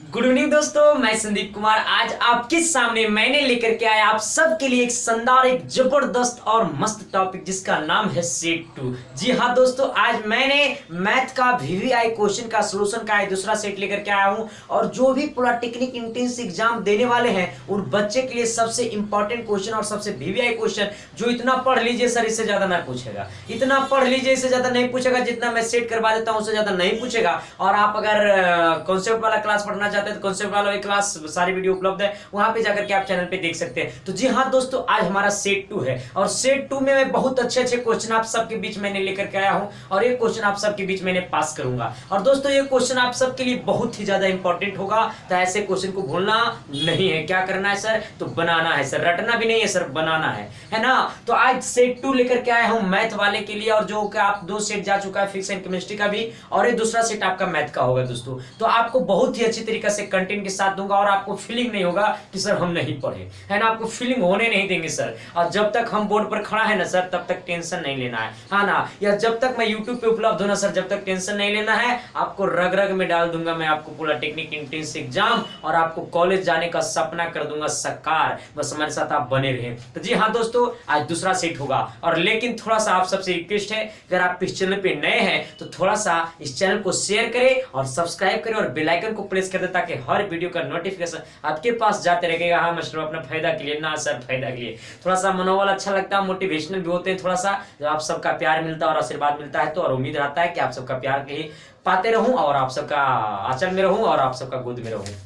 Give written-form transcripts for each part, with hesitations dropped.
Good evening दोस्तों, मैं संदीप कुमार। आज आपके सामने मैंने लेकर के आया आप सबके लिए एक शानदार, एक जबरदस्त और मस्त टॉपिक जिसका नाम है सेट 2। जी हाँ दोस्तों, आज मैंने मैथ का वीवीआई क्वेश्चन का सॉल्यूशन का एक दूसरा सेट लेकर के आया हूं और जो भी पॉलिटेक्निक एंट्रेंस एग्जाम देने वाले हैं उन बच्चे के लिए सबसे इंपॉर्टेंट क्वेश्चन और सबसे वीवीआई क्वेश्चन जो इतना पढ़ लीजिए सर, इससे ज्यादा ना पूछेगा। इतना पढ़ लीजिए, इससे ज्यादा नहीं पूछेगा। जितना मैं सेट करवा देता हूं उससे ज्यादा नहीं पूछेगा। और आप अगर कॉन्सेप्ट वाला क्लास पढ़ना चाहते हैं तो कॉन्सेप्ट वाला क्लास सारी वीडियो उपलब्ध है, वहां पे जाकर के आप चैनल पे देख सकते हैं। तो जी हाँ दोस्तों, आज हमारा सेट 2 है और सेट 2 में मैं बहुत अच्छे अच्छे क्वेश्चन आप सबके बीच मैंने लेकर के आया हूं और ये क्वेश्चन आप सबके बीच मैंने पास करूंगा। और दोस्तों ये क्वेश्चन आप सबके लिए बहुत ही ज्यादा इंपॉर्टेंट होगा, तो ऐसे क्वेश्चन को भूलना नहीं है। क्या करना है सर? तो बनाना है सर, रटना भी नहीं है सर, बनाना है ना। तो आज सेट 2 लेकर के आया हूं मैथ वाले के लिए, और जो कि आप 2 सेट जा चुका है, फिजिक्स एंड केमिस्ट्री का भी, और ये दूसरा सेट आपका मैथ का होगा दोस्तों। तो आपको बहुत ही अच्छी तरीके से कंटेंट के साथ दूंगा और आपको फीलिंग नहीं होगा कि सर हम नहीं पढ़े, है ना। आपको फीलिंग होने नहीं देंगे सर। और जब तक हम बोर्ड पर खड़ा है ना सर, तब तक टेंशन नहीं लेना है ना। या जब तक मैं यूट्यूब पे उपलब्ध हूं ना सर, जब तक टेंशन नहीं लेना है। आपको रग रग में डाल दूंगा मैं, आपको पूरा टेक्निक एंट्रेंस एग्जाम और आपको कॉलेज जाने का सपना कर दूंगा साकार। बस हमारे साथ आप बने रहे। तो जी हाँ दोस्तों, आज दूसरा सेट होगा। और लेकिन थोड़ा सा आप सबसे रिक्वेस्ट है, अगर आप इस चैनल पे नए हैं तो थोड़ा सा इस चैनल को शेयर करें और सब्सक्राइब करें और बेल आइकन को प्रेस कर दें, ताकि हर वीडियो का नोटिफिकेशन आपके पास जाते रहेगा। हाँ मास्टर, अपना फायदा के लिए ना सर, फायदा के लिए। थोड़ा सा मनोबल अच्छा लगता है, मोटिवेशनल भी होते हैं थोड़ा सा, जब आप सबका प्यार मिलता है और आशीर्वाद मिलता है तो। और उम्मीद रहता है कि आप सबका प्यार के ही पाते रहूं और आप सबका आंचल में रहूं और आप सबका गोद में रहूं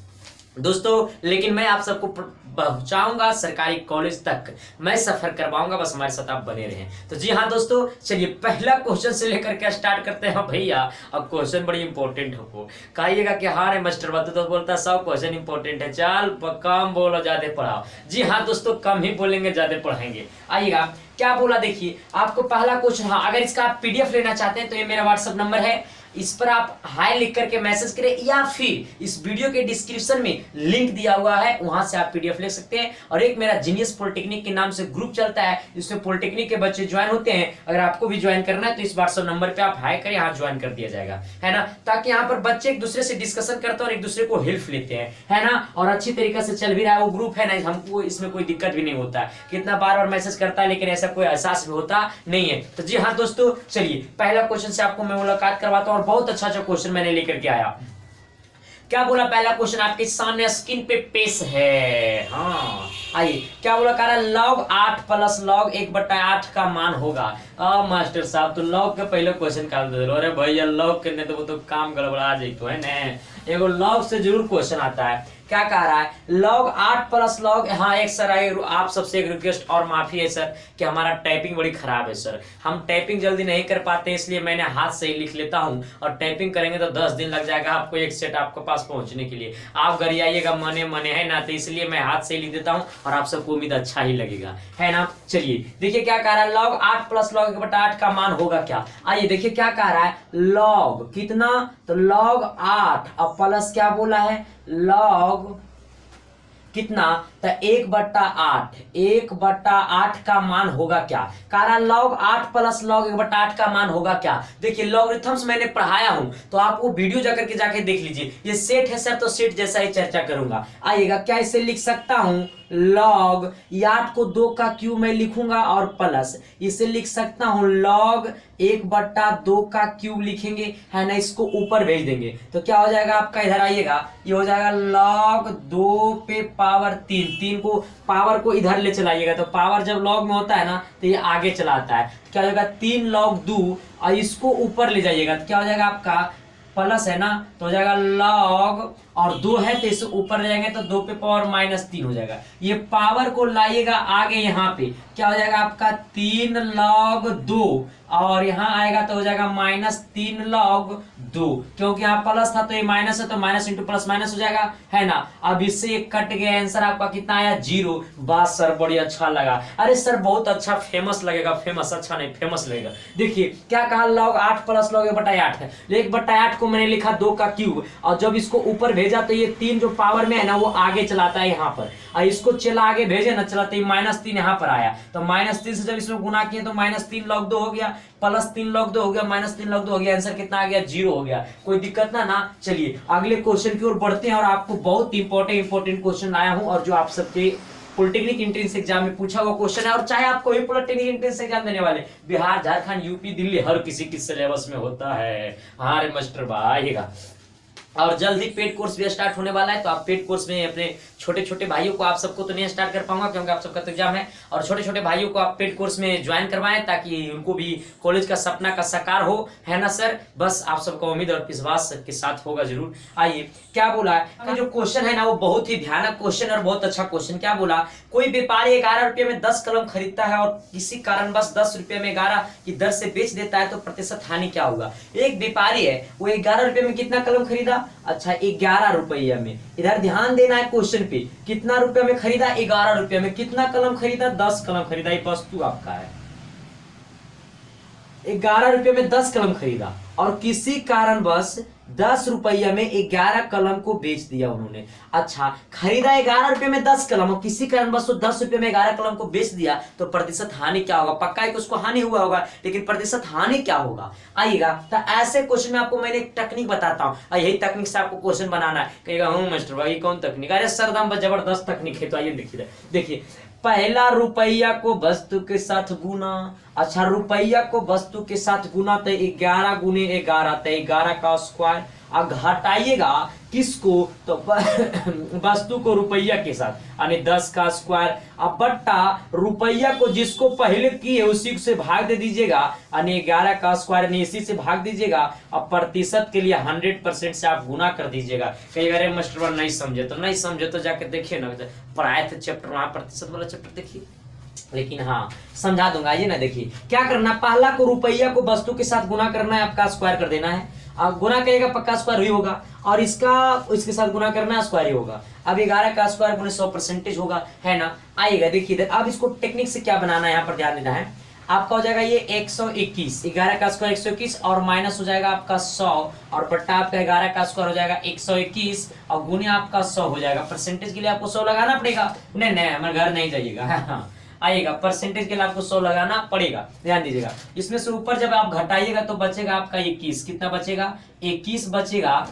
दोस्तों। लेकिन मैं आप सबको पहुंचाऊंगा सरकारी कॉलेज तक, मैं सफर करवाऊंगा, बस हमारे साथ आप बने रहें। तो जी हाँ दोस्तों, चलिए पहला क्वेश्चन से लेकर के स्टार्ट करते हैं भैया। अब क्वेश्चन बड़ी इंपॉर्टेंट हो, कहिएगा कि हाँ रे मास्टर बात तो बोलता है सब क्वेश्चन इंपॉर्टेंट है, चल कम बोलो ज्यादा पढ़ाओ। जी हाँ दोस्तों, कम ही बोलेंगे ज्यादा पढ़ाएंगे। आइएगा क्या बोला देखिए, आपको पहला क्वेश्चन। हाँ, अगर इसका आप पीडीएफ लेना चाहते हैं तो ये मेरा व्हाट्सएप नंबर है, इस पर आप हाय लिख करके मैसेज करें, या फिर इस वीडियो के डिस्क्रिप्शन में लिंक दिया हुआ है, वहां से आप पीडीएफ ले सकते हैं। और एक मेरा जीनियस पॉलिटेक्निक के नाम से ग्रुप चलता है, जिसमें पॉलिटेक्निक के बच्चे ज्वाइन होते हैं। अगर आपको भी ज्वाइन करना है तो इस व्हाट्सएप नंबर पे आप हाय करें, यहाँ ज्वाइन कर दिया जाएगा, है ना। ताकि यहाँ पर बच्चे एक दूसरे से डिस्कशन करते हैं और एक दूसरे को हेल्प लेते हैं, है ना। और अच्छी तरीके से चल भी रहा है वो ग्रुप, है ना। हमको इसमें कोई दिक्कत भी नहीं होता है, कितना बार बार मैसेज करता है लेकिन ऐसा कोई एहसास भी होता नहीं है। तो जी हाँ दोस्तों, चलिए पहला क्वेश्चन से आपको मैं मुलाकात करवाता हूँ और बहुत अच्छा अच्छा क्वेश्चन मैंने लेकर के आया। क्या बोला? पहला क्वेश्चन आपके सामने स्क्रीन पे पेश है। हाँ आइए, क्या बोला? कह रहा है log 8 प्लस log 1/8 का मान होगा। मास्टर साहब तो log के पहले क्वेश्चन काट दे। अरे भैया log करने तो वो तो काम गड़बड़ा जाए, है ना। एगो log से जरूर क्वेश्चन आता है। क्या कह रहा है? log 8 plus log। हाँ एक सर आप सबसे एक रिक्वेस्ट और माफी है सर कि हमारा टाइपिंग बड़ी खराब है सर। हम टाइपिंग जल्दी नहीं कर पाते, इसलिए मैंने हाथ से ही लिख लेता हूँ, और टाइपिंग करेंगे तो 10 दिन लग जाएगा आपको एक सेट आपके पास पहुंचने के लिए। आप गरियाइएगा मने मने, है ना। तो इसलिए मैं हाथ से ही लिख देता हूँ और आप सबको उम्मीद अच्छा ही लगेगा, है ना। चलिए देखिए क्या कह रहा है, log 8 प्लस log 1/8 का मान होगा क्या। आइए देखिए क्या कह रहा है, log कितना, तो log 8 अब प्लस क्या बोला है, log कितना, तो 1/8। 1/8 का मान होगा क्या। कारण log 8 प्लस log 1/8 का मान होगा क्या। देखिए लॉगरिथम्स मैंने पढ़ाया हूं, तो आप वो वीडियो जाकर के जाके देख लीजिए। ये सेट है सर, तो सेट जैसा ही चर्चा करूंगा। आइएगा, क्या इसे लिख सकता हूं, log 8 को 2 का क्यूब में लिखूंगा और प्लस इसे लिख सकता हूं log 1/2 का क्यूब लिखेंगे, है ना। इसको ऊपर भेज देंगे तो क्या हो जाएगा आपका, इधर आइएगा, ये हो जाएगा log 2 पे पावर 3। 3 को पावर को इधर ले चलाइएगा, तो पावर जब log में होता है ना तो ये आगे चलाता है। क्या हो जाएगा, 3 log 2, और इसको ऊपर ले जाइएगा तो क्या हो जाएगा आपका, प्लस है ना, तो हो जाएगा log, और 2 है तो इसे ऊपर ले जाएंगे तो 2 पे पावर -3 हो जाएगा। ये पावर को लाइएगा आगे, यहाँ पे क्या हो जाएगा आपका 3 log 2, और यहाँ आएगा तो हो जाएगा -3 log 2, क्योंकि यहाँ प्लस था तो ये माइनस है तो माइनस इंटू प्लस माइनस हो जाएगा, है ना। अब इससे ये कट गया, आंसर आपका कितना आया, 0। बात सर बड़ी अच्छा लगा। अरे सर बहुत अच्छा, फेमस लगेगा, फेमस अच्छा नहीं फेमस लगेगा। देखिए क्या कहा, log 8 प्लस log 1/8 है। 1/8 को मैंने लिखा 2 का क्यूब, और जब इसको ऊपर भेजा तो ये 3 जो पावर में है ना वो आगे चलाता है यहाँ पर, और इसको चला आगे भेजे ना चलाते ही -3 यहाँ पर आया, तो -3 से जब इसमें गुना किए तो -3 log 2 हो गया। +3 log 2 हो गया, -3 log 2 हो गया, आंसर कितना आ गया 0 हो गया। कोई दिक्कत ना चलिए अगले क्वेश्चन की ओर बढ़ते हैं और आपको बहुत इंपॉर्टेंट क्वेश्चन लाया हूं और जो आप सबके पॉलिटेक्निक एंट्रेंस एग्जाम में पूछा हुआ क्वेश्चन है। और चाहे आप कोई पॉलिटेक्निक एंट्रेंस एग्जाम देने वाले, बिहार, झारखंड, यूपी, दिल्ली, हर किसी की सिलेबस में होता है। हाँ रे मास्टर भाईगा। और जल्द ही पेड कोर्स भी स्टार्ट होने वाला है, तो आप पेड कोर्स में अपने छोटे छोटे भाइयों को, आप सबको तो नहीं स्टार्ट कर पाऊंगा क्योंकि आप सबका तो एग्जाम है, और छोटे छोटे भाइयों को आप पेड कोर्स में ज्वाइन करवाएं ताकि उनको भी कॉलेज का सपना का साकार हो, है ना सर। बस आप सबको उम्मीद और विश्वास के साथ होगा जरूर। आइए क्या बोला है, जो क्वेश्चन है ना वो बहुत ही भयानक क्वेश्चन और बहुत अच्छा क्वेश्चन। क्या बोला, कोई व्यापारी 11 रुपये में 10 कलम खरीदता है और किसी कारणवश 10 रुपये में 11 की दर से बेच देता है, तो प्रतिशत हानि क्या होगा। एक व्यापारी है, वो 11 रुपये में कितना कलम खरीदा, अच्छा 11 रुपये में। इधर ध्यान देना है क्वेश्चन पे, कितना रुपए में खरीदा, 11 रुपये में। कितना कलम खरीदा, 10 कलम खरीदा। ये वस्तु आपका है, 11 रुपये में 10 कलम खरीदा और किसी कारणवश 10 रुपया में 11 कलम को बेच दिया उन्होंने। अच्छा, खरीदा 11 रुपये में 10 कलम और किसी कारणवश 10 रुपये में 11 कलम को बेच दिया, तो प्रतिशत हानि क्या होगा। पक्का है कि उसको हानि हुआ होगा, लेकिन प्रतिशत हानि क्या होगा। आइएगा, तो ऐसे क्वेश्चन में आपको मैंने एक टेक्निक बताता हूँ और यही टेक्निक से आपको क्वेश्चन बनाना है। कहेगा हूँ मास्टर भाई कौन तकनीक, अरे सरदम जबरदस्त तकनीक है। तो आइए देखिए, पहला रुपया को वस्तु के साथ गुना। अच्छा, रुपया को वस्तु के साथ गुना तो 11 गुने 11 तो 11 का स्क्वायर। अब घटाइएगा किसको, तो वस्तु को रुपया के साथ, यानी 10 का स्क्वायर। अब बट्टा रुपया को जिसको पहले किए उसी से भाग दे दीजिएगा, यानी 11 का स्क्वायर ने इसी से भाग दीजिएगा। अब प्रतिशत के लिए 100% से आप गुना कर दीजिएगा। कई अरे मास्टर नहीं समझे तो जाके देखिए ना, पढ़ाए थे चैप्टर वहां प्रतिशत वाला चैप्टर देखिए, लेकिन हाँ समझा दूंगा। ये ना देखिए क्या करना, पहला को रुपया को वस्तु के साथ गुना करना है, आपका स्क्वायर कर देना है। अब गुना करेगा पक्का स्क्वायर ही होगा, और इसके साथ गुना करना है स्क्वायर ही होगा। अब 11 का स्क्वायर गुने 100% होगा, है ना। आइएगा देखिए इधर, अब इसको टेक्निक से क्या बनाना है यहाँ पर ध्यान देना है। आपका हो जाएगा ये 121, 11 का स्क्वायर 121 और माइनस हो जाएगा आपका 100 और बट्टा आपका 11 का स्क्वायर हो जाएगा 121 और गुने आपका 100 हो जाएगा। परसेंटेज के लिए आपको 100 लगाना पड़ेगा। नहीं हमारे घर नहीं जाइएगा, हाँ आइएगा, परसेंटेज के लिए आपको 100 लगाना पड़ेगा, ध्यान दीजिएगा। इसमें से ऊपर जब आप घटाइएगा तो बचेगा आपका 21। कितना बचेगा, 21 बचेगा।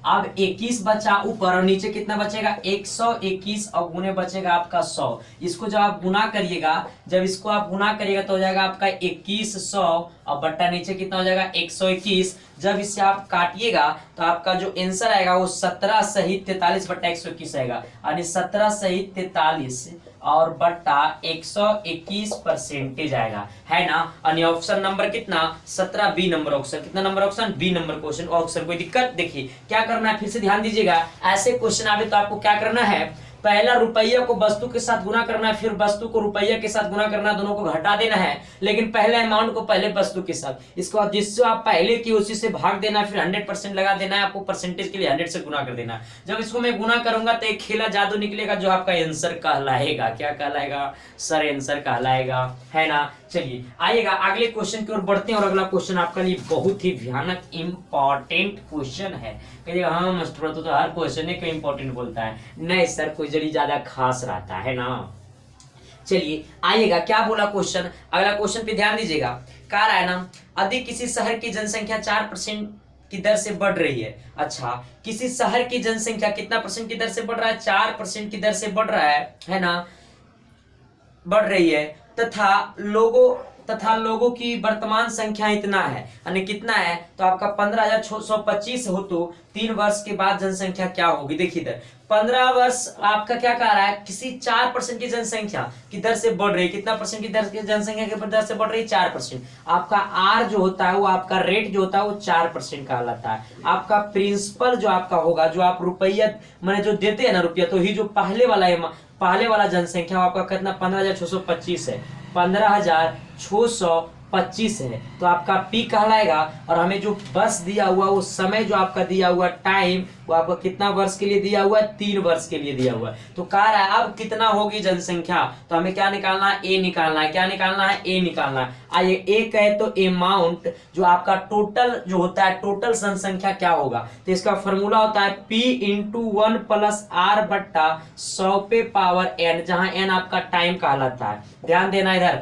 अब 21 बचा ऊपर और नीचे कितना बचेगा, 121 और गुने बचेगा आपका 100। इसको जब आप गुना करिएगा, जब इसको आप गुना करिएगा तो हो जाएगा आपका 2100 और बट्टा नीचे कितना हो जाएगा 121। जब इससे आप काटिएगा तो आपका जो आंसर आएगा वो 17 सहित 43 बट्टा 121 आएगा, यानी 17 सहित 43 और बट्टा 121% आएगा, है ना। यानी ऑप्शन नंबर कितना, 17 बी नंबर ऑप्शन। कितना number option, B number question option. कोई दिक्कत, देखिए क्या करना है, फिर से ध्यान दीजिएगा। ऐसे क्वेश्चन आवे तो आपको क्या करना है, पहला रुपया को वस्तु के साथ गुना करना है, फिर वस्तु को रुपया के साथ गुना करना है, दोनों को घटा देना है। लेकिन पहले अमाउंट को पहले वस्तु के साथ, इसको बाद जिससे आप पहले की उसी से भाग देना है, फिर 100% लगा देना है। आपको परसेंटेज के लिए 100 से गुना कर देना है। जब इसको मैं गुना करूंगा तो एक खेला जादू निकलेगा जो आपका आंसर कहलाएगा। क्या कहलाएगा सर, आंसर कहलाएगा, है ना। चलिए आइएगा अगले क्वेश्चन की ओर बढ़ते हैं और अगला क्वेश्चन आपके लिए बहुत ही भयानक इंपॉर्टेंट क्वेश्चन है। कहिएगा हाँ मास्टर तो हर क्वेश्चन को इंपॉर्टेंट बोलता है। नहीं सर, कोई जरी ज्यादा खास रहता है ना। चलिए आइएगा, क्या बोला क्वेश्चन, अगला क्वेश्चन पे ध्यान दीजिएगा। कह रहा है ना, यदि किसी शहर की जनसंख्या 4% की दर से बढ़ रही है। अच्छा, किसी शहर की जनसंख्या कितना परसेंट की दर से बढ़ रहा है, 4% की दर से बढ़ रहा है ना, बढ़ रही है, तथा लोगों की वर्तमान संख्या इतना है, यानी कितना है, तो आपका 15,625 हो तो 3 वर्ष के बाद जनसंख्या क्या होगी। देखिए इधर 15 वर्ष आपका क्या कह रहा है, किसी 4% की जनसंख्या की दर से बढ़ रही है। कितना परसेंट की दर, जनसंख्या की दर से बढ़ रही है, 4%। आपका आर जो होता है वो आपका रेट जो होता है वो 4% कहलाता है। आपका प्रिंसिपल जो आपका होगा, जो आप रुपया मैंने जो देते हैं ना रुपया, तो ही जो पहले वाला जनसंख्या आपका कितना 15,625 है, 15,625 है, तो आपका पी कहलाएगा। और हमें जो बस दिया हुआ वो समय जो आपका दिया हुआ टाइम वो आपका कितना वर्ष के लिए दिया हुआ है, 3 वर्ष के लिए दिया हुआ है। तो कह रहा है अब कितना होगी जनसंख्या, तो हमें क्या निकालना है, ए निकालना है। क्या निकालना है, ए निकालना है। आइए ए कहे तो अमाउंट जो आपका टोटल जो होता है, टोटल जनसंख्या क्या होगा, तो इसका फॉर्मूला होता है P × 1 + R बट्टा 100 पे पावर n, जहां n आपका टाइम कहलाता है। ध्यान देना इधर,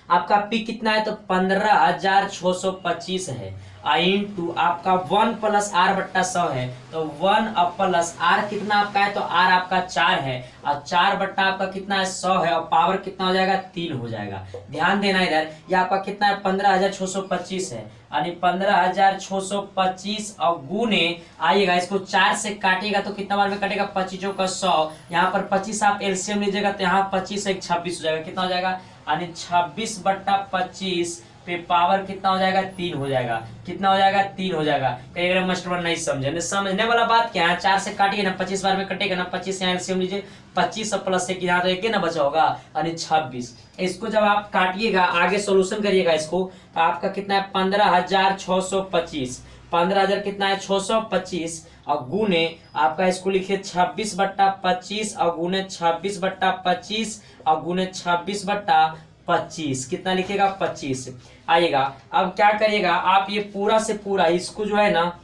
आपका पी कितना है तो 15,625 है। इंटू आपका 1 प्लस आर बट्टा 100 है, तो 1 अब प्लस आर कितना आपका है तो आर आपका 4 है, और 4 बट्टा आपका कितना है 100 है, और पावर कितना हो जाएगा 3 हो जाएगा। ध्यान देना इधर, ये आपका कितना है 15,625 है, यानी 15,625 और गुने आइएगा इसको 4 से काटिएगा तो कितना बार में कटेगा 25 का 100, यहाँ पर 25 आप एलसीएम लीजिएगा तो यहाँ 25 एक 26 हो जाएगा, कितना हो जाएगा यानी 26 बट्टा 25 पे पावर कितना हो जाएगा 3 हो जाएगा, कितना हो जाएगा 3 हो जाएगा। कई अगर मास्टर नहीं समझे, समझने वाला बात क्या है, 4 से काटिए ना 25 बार में कटेगा ना, 25 यहाँ एलसीएम लीजिए 25 प्लस 1 यहाँ तो एक ना बचा होगा यानी 26। इसको जब आप काटिएगा आगे सोल्यूशन करिएगा इसको तो आपका कितना है 15,625, 15,000 कितना है 625 और गुने आपका इसको लिखिए 26 बट्टा 25 और गुने 26 बट्टा 25 और गुने 26 बट्टा 25, कितना लिखिएगा 25 आएगा। अब क्या करिएगा आप ये पूरा से पूरा इसको जो है ना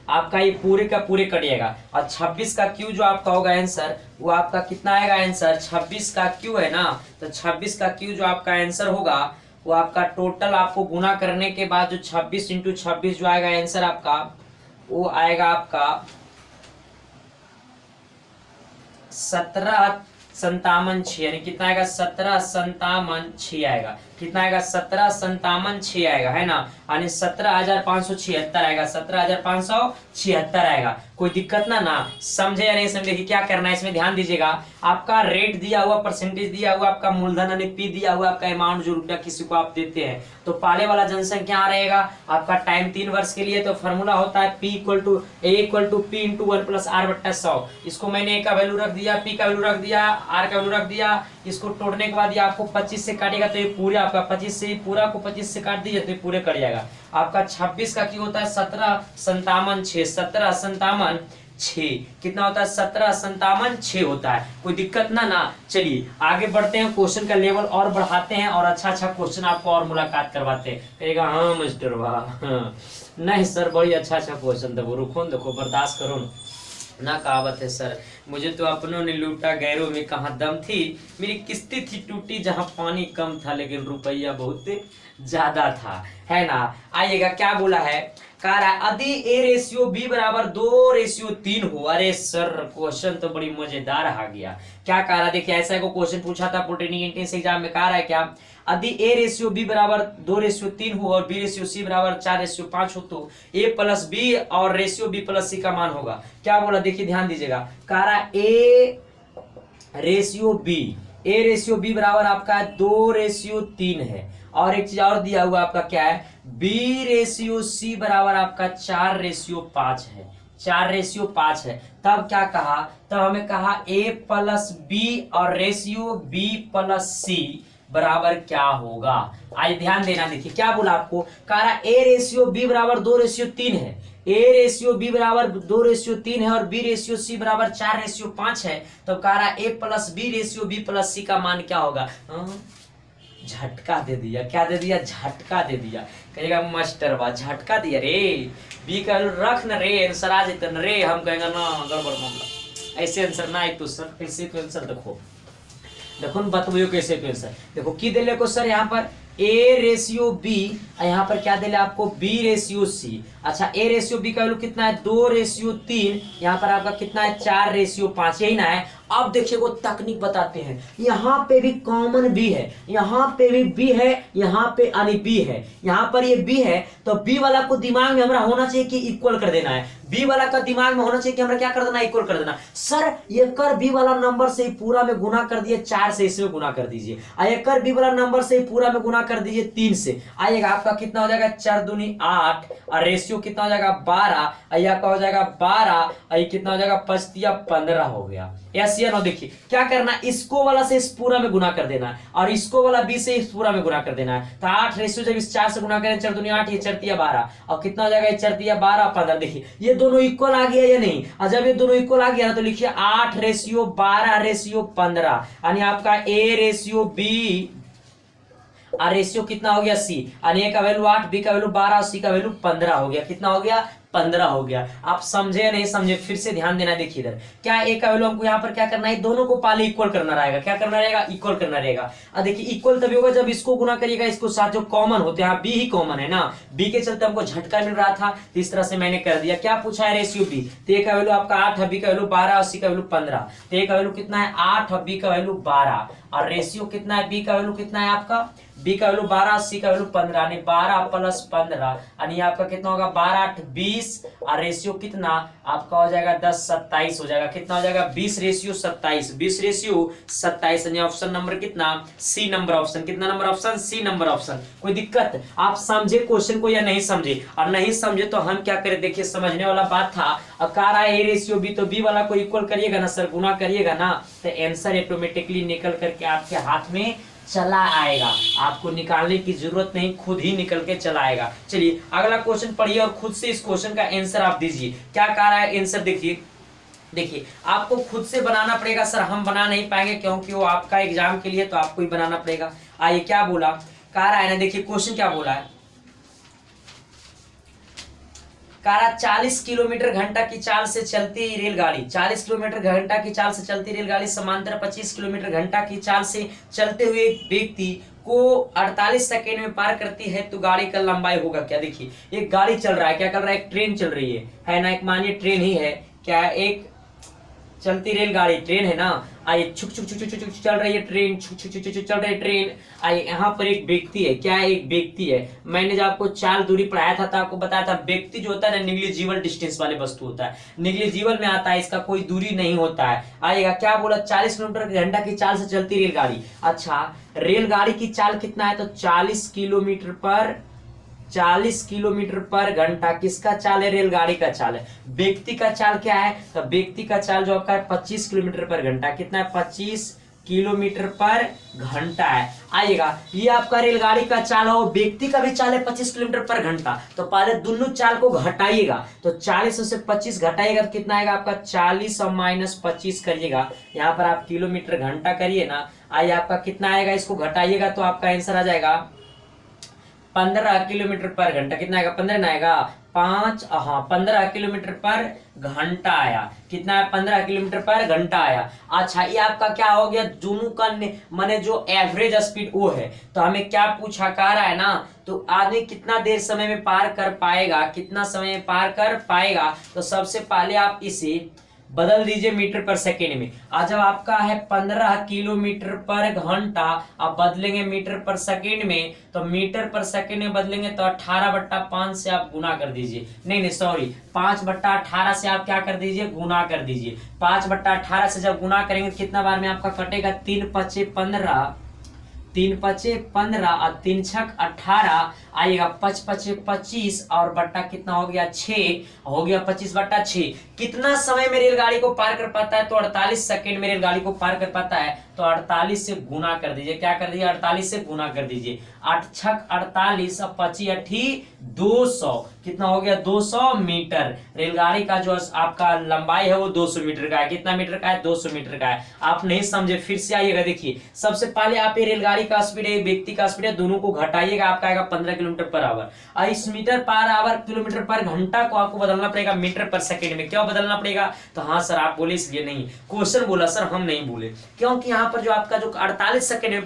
आपका ये पूरे का पूरे करिएगा, और 26 का क्यू जो आपका होगा आंसर वो आपका कितना आएगा आंसर 26 का क्यू है ना, तो 26 का क्यू जो आपका आंसर होगा वो आपका टोटल आपको गुना करने के बाद जो 26 इंटू 26 जो आएगा आंसर आपका वो आएगा आपका 17,57,6 यानी कितना आएगा 17,57,6 आएगा, कितना आएगा 17,57,6 आएगा है ना, यानी 17,576 आएगा, 17,576 आएगा। कोई दिक्कत ना समझे या नहीं समझे कि क्या करना है, इसमें ध्यान दीजिएगा। आपका रेट दिया हुआ, परसेंटेज दिया हुआ, आपका मूलधन यानी पी दिया हुआ, आपका अमाउंट जो रुपया किसी को आप देते हैं तो पहले वाला जनसंख्या आ रहेगा आपका टाइम 3 वर्ष के लिए, तो फॉर्मूला होता है P = A = P × 1 + R बट्टा 100। इसको मैंने A का वैल्यू रख दिया, P का वैल्यू रख दिया, R का वैल्यू रख दिया। इसको तोड़ने के बाद ये आपको 25 से काटेगा तो ये पूरे आपका 25 से पूरा को 25 से काट दीजिए तो ये पूरे कट जाएगा। आपका 26 का क्या होता है 17,57,6, 17,57,6 कितना होता है 17,57,6 होता है। कोई दिक्कत ना चलिए आगे बढ़ते हैं, क्वेश्चन का लेवल और बढ़ाते हैं और अच्छा क्वेश्चन आपको और मुलाकात करवाते हैं। कहेगा हाँ मास्टर वाह नहीं सर बड़ी अच्छा क्वेश्चन देखो, रुको देखो बर्दाश्त करो ना कहावत है सर, मुझे तो अपनों ने लूटा गैरों में कहाँ दम थी, मेरी किस्ती थी टूटी जहाँ पानी कम था लेकिन रुपया बहुत ज्यादा था, है ना। आइएगा क्या बोला है, कह रहा है यदि A/B = 2/3 हो। अरे सर क्वेश्चन तो बड़ी मजेदार आ गया। क्या कह रहा है देखिए, ऐसा को क्वेश्चन पूछा था पोटेनिक एंट्रेंस एग्जाम में, कह रहा है क्या यदि A/B = 2/3 हो और B/C = 4/5 हो तो A + B और B + C का मान होगा। क्या बोला देखिए ध्यान दीजिएगा, कह रहा है A/B बराबर आपका 2/3 है, और एक चीज और दिया हुआ आपका क्या है B/C बराबर आपका 4/5 है, 4/5 है। तब क्या कहा, तब हमें कहा A + B और रेशियो B + C बराबर क्या होगा। आज ध्यान देना, देखिए क्या बोला आपको, कह रहा A/B = 2/3 है, A/B = 2/3 है और B/C = 4/5 है, तो कह रहा A + B/B + C का मान क्या होगा। झटका दे दिया, क्या दे दिया झटका दे दिया। कहेगा मास्टर वाह झटका दिया रे, बी का रख न रे आंसर आ जाता न रे, हम कहेंगे ना गड़बड़ मामला, ऐसे आंसर ना आई तो सर कैसे तो आंसर देखो बतबियो कैसे तो आंसर देखो की दिले को सर यहाँ पर A/B यहाँ पर क्या दिले आपको B/C। अच्छा A/B का वैल्यू कितना है 2/3, यहाँ पर आपका कितना है 4/5, यही ना है। अब देखिए वो तकनीक बताते हैं, यहाँ पे भी कॉमन B है, यहाँ पे भी B है, यहाँ पे यानी B है, यहाँ पर ये B है तो B वाला को दिमाग में हमारा होना चाहिए कि इक्वल कर देना है, B वाला का दिमाग में होना चाहिए कि हमारा क्या कर देना इक्वल कर देना। सर ये कर B वाला नंबर से पूरा में गुना कर दिए 4 से, इसमें गुना कर दीजिए, ये कर B वाला नंबर से पूरा में गुना कर दीजिए 3 से, आइएगा आपका कितना हो जाएगा 4 दूनी 8 और रेशियो कितना हो जाएगा 12, यहाँ का हो जाएगा 12, ये कितना हो जाएगा 5 × 15 हो गया। यस या नो, देखिए क्या करना, इसको वाला से इस पूरा में गुना कर देना है और इसको वाला B से इस पूरा में गुना कर देना है। तो 8 रेशियो जब इस 4 से गुना करें 4 दूनी 8, ये 4 × 12 और कितना हो जाएगा 4 × 12 15। देखिए ये दोनों इक्वल आ गया या नहीं, और जब ये दोनों इक्वल आ गया ना तो लिखिए 8/12/15, यानी आपका A/B और रेशियो कितना हो गया C, यानी A का वैल्यू 8, B का वैल्यू 12 और C का वैल्यू 15 हो गया। कितना हो गया 15 हो गया। आप समझे या नहीं समझे, फिर से ध्यान देना। देखिए इधर क्या ए का वैल्यू हमको यहाँ पर क्या करना है, दोनों को पहले इक्वल करना रहेगा। क्या करना रहेगा, इक्वल करना रहेगा। अब देखिए इक्वल तभी होगा जब इसको गुना करिएगा इसको साथ, जो कॉमन होते हैं, बी ही कॉमन है ना, बी के चलते हमको झटका मिल रहा था, तो इस तरह से मैंने कर दिया। क्या पूछा है, रेशियो बी। तो ए का वैल्यू आपका 8 है, बी का वैल्यू 12, सी का वैल्यू 15। तो ए का वैल्यू कितना है 8 और बी का वैल्यू 12, और रेशियो कितना है, बी का वैल्यू कितना है आपका, बी का वैल्यू 12, सी का वैल्यू 15, यानी 12 प्लस 15, यानी आपका कितना होगा 12 8 20, और रेशियो कितना आपका हो जाएगा 10 27 हो जाएगा। कितना हो जाएगा 20 रेशियो 27, 20 रेशियो 27, यानी ऑप्शन नंबर कितना, सी नंबर ऑप्शन। कितना number option, C number option. कोई दिक्कत, आप समझे क्वेश्चन को या नहीं समझे, और नहीं समझे तो हम क्या करें, देखिए समझने वाला बात था। अब कह रहा है ए रेशियो बी, तो बी वाला को इक्वल करिएगा ना सर, गुना करिएगा ना, तो आंसर ऑटोमेटिकली निकल करके आपके हाथ में चला आएगा। आपको निकालने की जरूरत नहीं, खुद ही निकल के चला आएगा। चलिए अगला क्वेश्चन पढ़िए और खुद से इस क्वेश्चन का आंसर आप दीजिए। क्या कह रहा है आंसर, देखिए आपको खुद से बनाना पड़ेगा सर, हम बना नहीं पाएंगे क्योंकि वो आपका एग्जाम के लिए, तो आपको ही बनाना पड़ेगा। आइए क्या बोला, कह रहा है ना, देखिए क्वेश्चन क्या बोला है, कह रहा 40 किलोमीटर घंटा की चाल से चलती रेलगाड़ी, 40 किलोमीटर घंटा की चाल से चलती रेलगाड़ी समांतर 25 किलोमीटर घंटा की चाल से चलते हुए एक व्यक्ति को 48 सेकेंड में पार करती है, तो गाड़ी का लंबाई होगा क्या। देखिए एक गाड़ी चल रहा है, क्या कर रहा है, एक ट्रेन चल रही है ना, एक मानिए ट्रेन ही है, क्या एक चलती रेलगाड़ी, ट्रेन है ना, आइए छुक छुक छुक छुक छुक चल रही है ट्रेन, छुक छुक छुक छुक चल रही है ट्रेन। आइए यहाँ पर एक व्यक्ति है, क्या है, एक व्यक्ति है। मैंने जब आपको चाल दूरी पढ़ाया था तो आपको बताया था व्यक्ति जो होता है ना, निग्लिजिबल डिस्टेंस वाले वस्तु होता है, निग्लिजिबल में आता है, इसका कोई दूरी नहीं होता है। आइएगा क्या बोला, 40 किलोमीटर घंटा की चाल से चलती रेलगाड़ी। अच्छा रेलगाड़ी की चाल कितना है, तो 40 किलोमीटर पर घंटा किसका चाल है, रेलगाड़ी का चाल है। व्यक्ति का चाल क्या है, तो व्यक्ति का चाल जो आपका है 25 किलोमीटर पर घंटा, कितना है 25 किलोमीटर पर घंटा है। आइएगा ये आपका रेलगाड़ी का चाल हो, व्यक्ति का भी चाल है 25 किलोमीटर पर घंटा, तो पहले दोनों चाल को घटाइएगा, तो 40 से 25 घटाइएगा तो कितना आएगा आपका 40 और माइनस 25 करिएगा, यहाँ पर आप किलोमीटर घंटा करिए ना। आइए आपका कितना आएगा, इसको घटाइएगा तो आपका आंसर आ जाएगा 15 किलोमीटर पर घंटा। कितना आएगा, 15 ना आएगा 5, हाँ 15 किलोमीटर पर घंटा आया। कितना है, 15 किलोमीटर पर घंटा आया। अच्छा ये आपका क्या हो गया, दोनों का माने जो एवरेज स्पीड वो है। तो हमें क्या पूछा कह रहा है ना, तो आदमी कितना देर समय में पार कर पाएगा, कितना समय में पार कर पाएगा। तो सबसे पहले आप इसे बदल दीजिए मीटर पर सेकेंड में। आज जब आपका है 15 किलोमीटर पर घंटा, आप बदलेंगे मीटर पर सेकेंड में, तो मीटर पर सेकेंड में बदलेंगे तो 18/5 से आप गुना कर दीजिए, नहीं सॉरी 5/18 से आप क्या कर दीजिए, गुना कर दीजिए। 5/18 से जब गुना करेंगे तो कितना बार में आपका कटेगा, 3 5 15, 3 5 15 और 3 6 18, आइएगा 5 5 25 और बट्टा कितना हो गया 6 हो गया, 25/6। कितना समय में रेलगाड़ी को पार कर पाता है, तो 48 सेकेंड में रेलगाड़ी को पार कर पाता है। तो 48 से गुना कर दीजिए, क्या कर दीजिए 48 से गुना कर दीजिए, 8 6 48 और 25 8 200, कितना हो गया 200 मीटर। रेलगाड़ी का जो आपका लंबाई है वो 200 मीटर का है। कितना मीटर का है, 200 मीटर का है। आप नहीं समझे फिर से आइएगा, देखिए सबसे पहले आप ये रेलगाड़ी का स्पीड है, व्यक्ति का स्पीड है, दोनों को घटाइएगा, आपका आएगा 15 किलोमीटर पर आवर। इस मीटर पर आवर किलोमीटर पर घंटा को आपको बदलना पड़ेगा मीटर पर सेकेंड में। क्यों बदलना पड़ेगा, तो हाँ सर आप बोले इसलिए नहीं, क्वेश्चन बोला सर, हम नहीं बोले, क्योंकि यहाँ पर जो आपका जो 48 सेकेंड में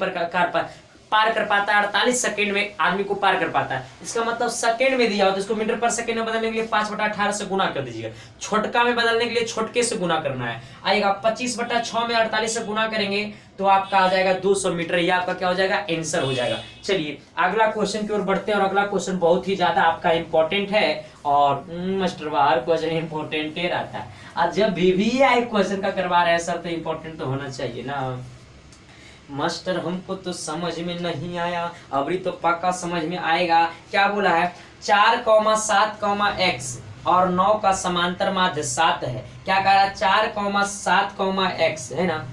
पार कर पाता है, 48 सेकेंड में आदमी को पार कर पाता है, इसका मतलब सेकेंड में दिया हो तो इसको मीटर पर सेकेंड में बदलने के लिए 5/18 से गुना कर दीजिएगा। छोटका में बदलने के लिए छोटके से गुना करना है। आएगा 25/6 में 48 से गुना करेंगे तो आपका आ जाएगा 200 मीटर। ये आपका क्या हो जाएगा, आंसर हो जाएगा। चलिए अगला क्वेश्चन की ओर बढ़ते हैं, और अगला क्वेश्चन बहुत ही ज्यादा आपका इंपॉर्टेंट है, और मास्टर बाहर क्वेश्चन इंपॉर्टेंट ही रहता है, और जब भी आई क्वेश्चन का करवा रहे हैं सर तो इंपॉर्टेंट तो होना चाहिए ना। मास्टर हमको तो समझ में नहीं आया, अभी तो पक्का समझ में आएगा। क्या बोला है, 4,7,x और 9 का समांतर माध्य 7 है। क्या कह रहा है, 4,7,x है ना,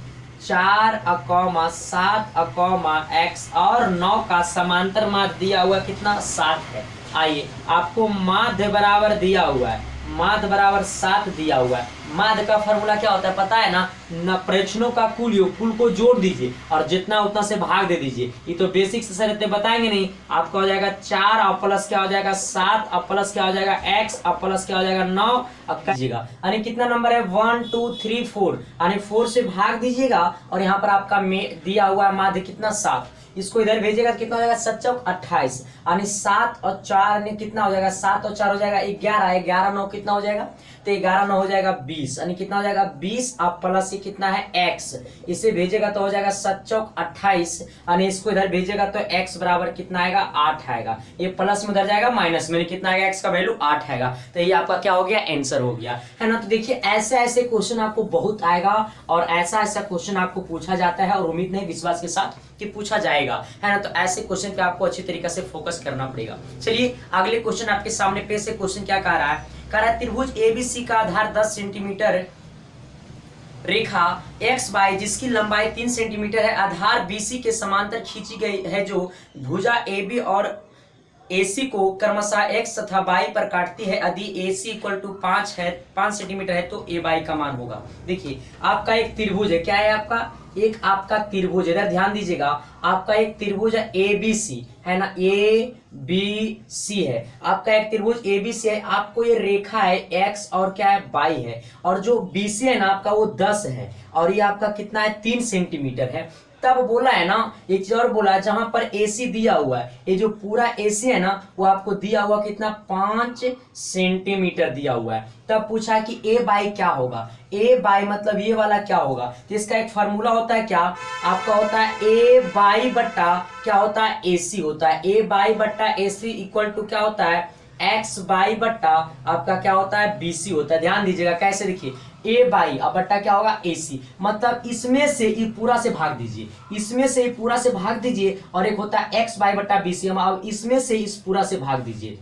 4,7,x और 9 का समांतर माध्य दिया हुआ कितना 7 है। आइए आपको माध्य बराबर दिया हुआ है, माध्य बराबर 7 दिया हुआ है। माध्य का फॉर्मूला क्या होता है पता है ना, प्रश्नों का कुल योग, कुल को जोड़ दीजिए और जितना उतना से भाग दे दीजिए। ये तो बेसिक से सर इतने बताएंगे नहीं। आपका हो जाएगा 4 और प्लस क्या हो जाएगा 7 और प्लस क्या हो जाएगा x और प्लस क्या हो जाएगा 9 और कीजिएगा। यानी कितना नंबर है 1 2 3 4, यानी 4 से भाग दीजिएगा और यहाँ पर आपका दिया हुआ है माध्य कितना 7। इसको इधर भेजिएगा तो कितना हो जाएगा 7 चौक 28, यानी 7 और 4 ने कितना हो जाएगा 7 और 4 हो जाएगा 11, 11 9 कितना हो जाएगा, तो 11 9 हो जाएगा 20, यानी कितना हो जाएगा 20 और प्लस ये कितना है x। इसे भेजेगा तो हो जाएगा 7 चौक 28, यानी इसको इधर भेजेगा तो x बराबर कितना आएगा 8 आएगा। ये प्लस में उधर जाएगा माइनस में, कितना आएगा x का वैल्यू 8 आएगा। तो ये आपका क्या हो गया आंसर हो गया है ना। तो देखिए ऐसे ऐसे क्वेश्चन आपको बहुत आएगा और ऐसा ऐसा क्वेश्चन आपको पूछा जाता है और उम्मीद नहीं विश्वास के साथ कि पूछा जाएगा है ना। तो ऐसे क्वेश्चन पे आपको अच्छी तरीके से फोकस करना पड़ेगा। चलिए अगले क्वेश्चन आपके सामने पे से क्वेश्चन क्या कह रहा है, कह रहा है त्रिभुज एबीसी का आधार 10 सेंटीमीटर रेखा एक्स बाई जिसकी लंबाई 3 सेंटीमीटर है आधार बीसी के समांतर खींची गई है, जो भुजा एबी और AC को क्रमशः x तथा y पर काटती है। यदि AC इक्वल टू 5 सेंटीमीटर है तो ए बाई का मान होगा। देखिए आपका एक त्रिभुज है, क्या है आपका एक आपका त्रिभुज है, ध्यान दीजिएगा। आपका एक त्रिभुज है ABC है ना, ABC है आपका एक त्रिभुज ABC है। आपको ये रेखा है x और क्या है y है, और जो BC है ना आपका वो 10 है और ये आपका कितना है 3 सेंटीमीटर है। तब बोला है ना एक चीज और बोला है, जहां पर AC दिया हुआ है, ये जो पूरा AC है ना वो आपको दिया हुआ कितना 5 सेंटीमीटर दिया हुआ है। तब पूछा कि ए बाई क्या होगा, ए बाई मतलब ये वाला क्या होगा। तो इसका एक फार्मूला होता है क्या, आपका होता है ए बाई बट्टा क्या होता है AC होता है। ए बाई बट्टा AC इक्वल टू क्या होता है एक्स बाई बट्टा आपका क्या होता है BC होता है। ध्यान दीजिएगा कैसे, देखिए ए बाई अब बट्टा क्या होगा AC, मतलब इसमें से ये पूरा से भाग दीजिए, इसमें से पूरा से भाग दीजिए, और एक होता है एक्स बाई बट्टा BC, हम अब इसमें से इस पूरा से भाग दीजिए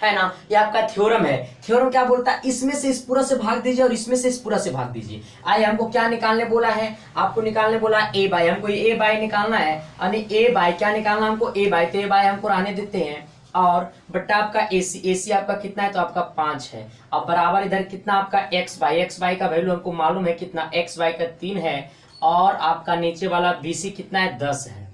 है ना। ये आपका थ्योरम है। थ्योरम क्या बोलता है, इसमें से इस पूरा से भाग दीजिए और इसमें से इस पूरा से भाग दीजिए। आइए हमको क्या निकालने बोला है, आपको निकालने बोला है ए बाई, हमको ए बाई निकालना है, यानी ए बाई क्या निकालना हमको ए बाई, तो ए बाई हमको रहने देते हैं और बट्टा आपका AC आपका कितना है तो आपका 5 है। अब बराबर इधर कितना आपका x बाई का वैल्यू हमको मालूम है कितना x बाई का 3 है, और आपका नीचे वाला BC कितना है 10 है।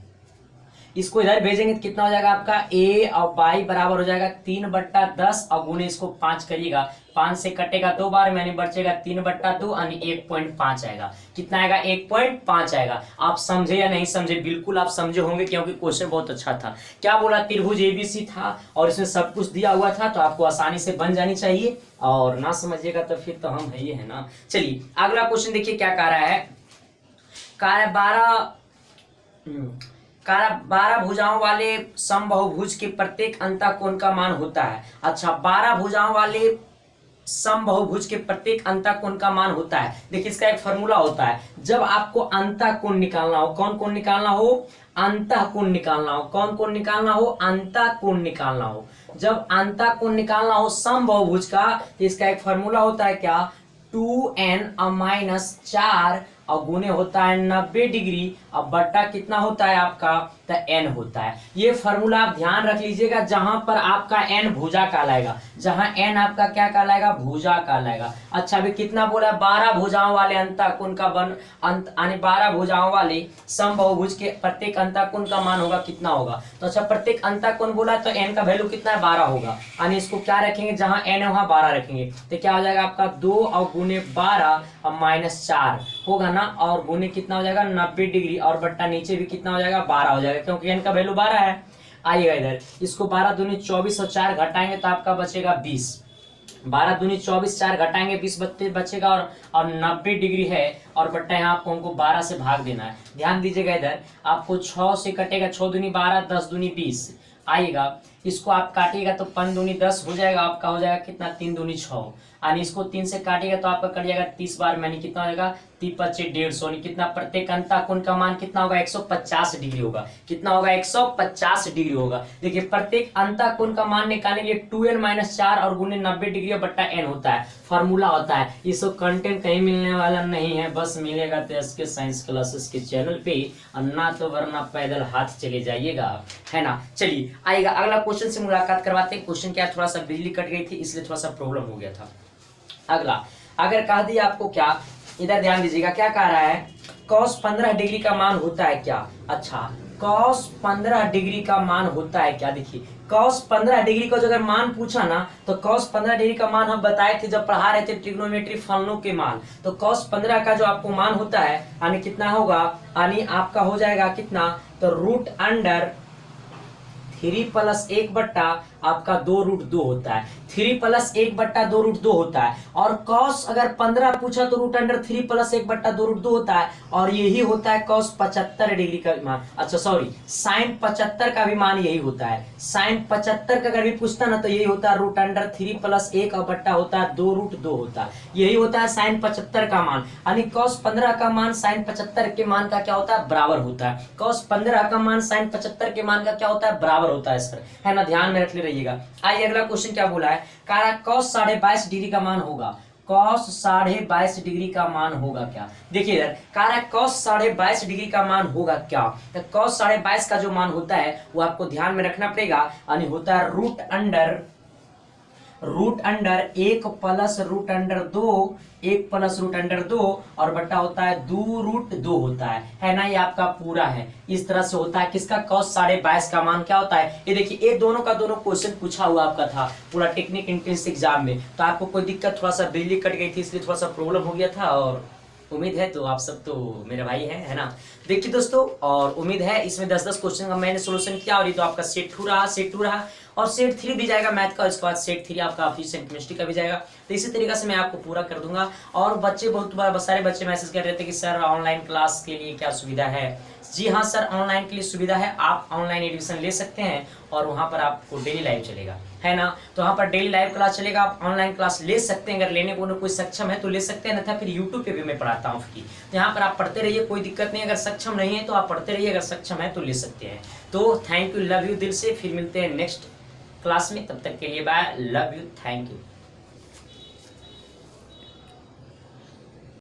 इसको इधर भेजेंगे तो कितना हो जाएगा आपका a और y बराबर हो जाएगा 3/10 और गुने इसको 5 करिएगा, 5 से कटेगा 2 बार मैंने बचेगा 3/2 यानी 1.5 आएगा। कितना आएगा 1.5 आएगा। आप समझे या नहीं समझे, बिल्कुल आप समझे होंगे क्योंकि क्वेश्चन बहुत अच्छा था। क्या बोला त्रिभुज ABC था और इसमें सब कुछ दिया हुआ था, तो आपको आसानी से बन जानी चाहिए, और ना समझिएगा तो फिर तो हम है ही है ना। चलिए अगला क्वेश्चन देखिए क्या कह रहा है, कह रहा है 12 भुजाओं वाले समबाहुभुज के प्रत्येक अंतःकोण का मान होता है। अच्छा 12 भुजाओं वाले समबाहुभुज के प्रत्येक अंतःकोण का मान होता है। देखिए इसका एक फार्मूला होता है, जब आपको अंतःकोण निकालना हो, कौन कोण निकालना हो, अंतःकोण निकालना हो, कौन कोण निकालना हो, अंतःकोण निकालना हो। जब अंतःकोण निकालना हो समबाहुभुज का, तो इसका एक फार्मूला होता है क्या 2n - 4 और गुने होता है 90 डिग्री, अब बट्टा कितना होता है आपका तो n होता है। ये फार्मूला आप ध्यान रख लीजिएगा, जहां पर आपका n भुजा कहलाएगा, जहां n आपका क्या कहलाएगा भुजा कहलाएगा। अच्छा अभी कितना बोला 12 भुजाओं वाले अंतःकोण का यानी 12 भुजाओं वाले समबाहुभुज के प्रत्येक अंतःकोण का मान होगा कितना होगा। तो अच्छा प्रत्येक अंतःकोण बोला तो n का वैल्यू कितना है 12 होगा, यानी इसको क्या रखेंगे जहां n है वहां 12 रखेंगे, तो क्या हो जाएगा आपका 2 और गुने 12 और -4 होगा ना, और गुने कितना हो जाएगा 90 डिग्री, और बट्टा नीचे भी कितना हो जाएगा 12 हो जाएगा, क्योंकि n का वैल्यू 12 है। आइएगा इधर इसको 12 दूनी 24 और 4 घटाएंगे तो आपका बचेगा 20, 12 दूनी 24, 4 घटाएंगे 20 बचेगा, और 90 डिग्री है, और बट्टा यहाँ आपको हमको 12 से भाग देना है। ध्यान दीजिएगा इधर आपको 6 से कटेगा, 6 दूनी 12, 10 दूनी 20 आएगा, इसको आप काटिएगा तो 5 दूनी 10 हो जाएगा, आपका हो जाएगा कितना 3 दूनी 6, यानी इसको 3 से काटिएगा तो आपका कट जाएगा 30 बार, मैंने कितना हो जाएगा 3×5 = 150, कितना प्रत्येक अंतःकोण का मान कितना होगा 150 डिग्री होगा। कितना होगा 150 डिग्री होगा। देखिए प्रत्येक अंतःकोण का मान निकालने के लिए 2n - 4 और गुने 90 डिग्री बट्टा n होता है, फार्मूला होता है। इसको कंटेंट कहीं मिलने वाला नहीं है, बस मिलेगा तो SK साइंस क्लासेस के चैनल पे, और ना तो वरना पैदल हाथ चले जाइएगा है ना। चलिए आइएगा अगला क्वेश्चन क्वेश्चन से मुलाकात करवाते हैं। क्वेश्चन क्या, थोड़ा सा बिजली कट गई थी इसलिए थोड़ा सा प्रॉब्लम हो गया था। अगला, अगर कह दिया आपको क्या, इधर ध्यान दीजिएगा, क्या कह रहा है, cos 15 डिग्री का मान होता है क्या। अच्छा, cos 15 डिग्री का मान होता है क्या। देखिए cos 15 डिग्री का जो अगर मान पूछा ना, तो cos 15 डिग्री का मान हम बताए थे जब पढ़ा रहे थे ट्रिग्नोमेट्री फलनों के मान। तो cos 15 का जो आपको मान होता है यानी कितना होगा, यानी आपका हो जाएगा कितना, तो रूट अंडर 3 + 1/, आपका 2√2 होता है। 3 + 1/, 2√2 होता है। और cos अगर 15 पूछा तो रूट अंडर 3 + 1/, 2√2 होता है। और यही होता है cos 75 डिग्री का मान। अच्छा सॉरी, sin 75 का भी मान यही होता है। sin 75 का अगर भी पूछता ना तो यही होता है रूट अंडर 3 + 1/, होता है 2√2 होता है। यही होता है sin 75 का मान। यानी cos 15 का मान sin 75 के मान का क्या होता है, बराबर होता है। cos 15 का मान sin 75 के मान का क्या होता है, बराबर होता है सर, है ना, ध्यान में रख ले रहिएगा। आइए अगला क्वेश्चन क्या बोला है, कह रहा है cos 22.5 डिग्री का मान होगा। cos 22.5 डिग्री का मान होगा क्या। देखिए इधर कह रहा है cos 22.5 डिग्री का मान होगा क्या। तो cos 22.5 का जो मान होता है वो आपको ध्यान में रखना पड़ेगा, यानी होता है रूट अंडर 1 + √2, 1 + √2 और बट्टा होता है 2√2 होता है ना। ये आपका पूरा है, इस तरह से होता है। किसका, cos 22.5 का मान क्या होता है। ये देखिए ये दोनों का दोनों क्वेश्चन पूछा हुआ आपका था पूरा टेक्निक एंट्रेंस एग्जाम में। तो आपको कोई दिक्कत, थोड़ा सा बिजली कट गई थी इसलिए थोड़ा सा प्रॉब्लम हो गया था। और उम्मीद है तो आप सब तो मेरे भाई हैं, है ना। देखिए दोस्तों, और उम्मीद है इसमें 10-10 क्वेश्चन का मैंने सोल्यूशन किया। और ये तो आपका सेट 2 रहा और सेट 3 भी जाएगा मैथ का। उसके बाद सेट 3 आपका फिजिक्स एंड केमिस्ट्री का भी जाएगा। तो इसी तरीके से मैं आपको पूरा कर दूंगा। और बच्चे बहुत सारे बच्चे मैसेज कर रहे थे कि सर ऑनलाइन क्लास के लिए क्या सुविधा है। जी हाँ सर, ऑनलाइन के लिए सुविधा है। आप ऑनलाइन एडमिशन ले सकते हैं और वहाँ पर आपको डेली लाइव चलेगा, है ना। तो वहाँ पर डेली लाइव क्लास चलेगा, आप ऑनलाइन क्लास ले सकते हैं। अगर लेने को कोई सक्षम है तो ले सकते हैं, अन्यथा फिर यूट्यूब पे भी मैं पढ़ाता हूँ फ्री। तो यहाँ पर आप पढ़ते रहिए, कोई दिक्कत नहीं। अगर सक्षम नहीं है तो आप पढ़ते रहिए, अगर सक्षम है तो ले सकते हैं। तो थैंक यू, लव यू दिल से। फिर मिलते हैं नेक्स्ट क्लास में, तब तक के लिए bye, love you, thank you.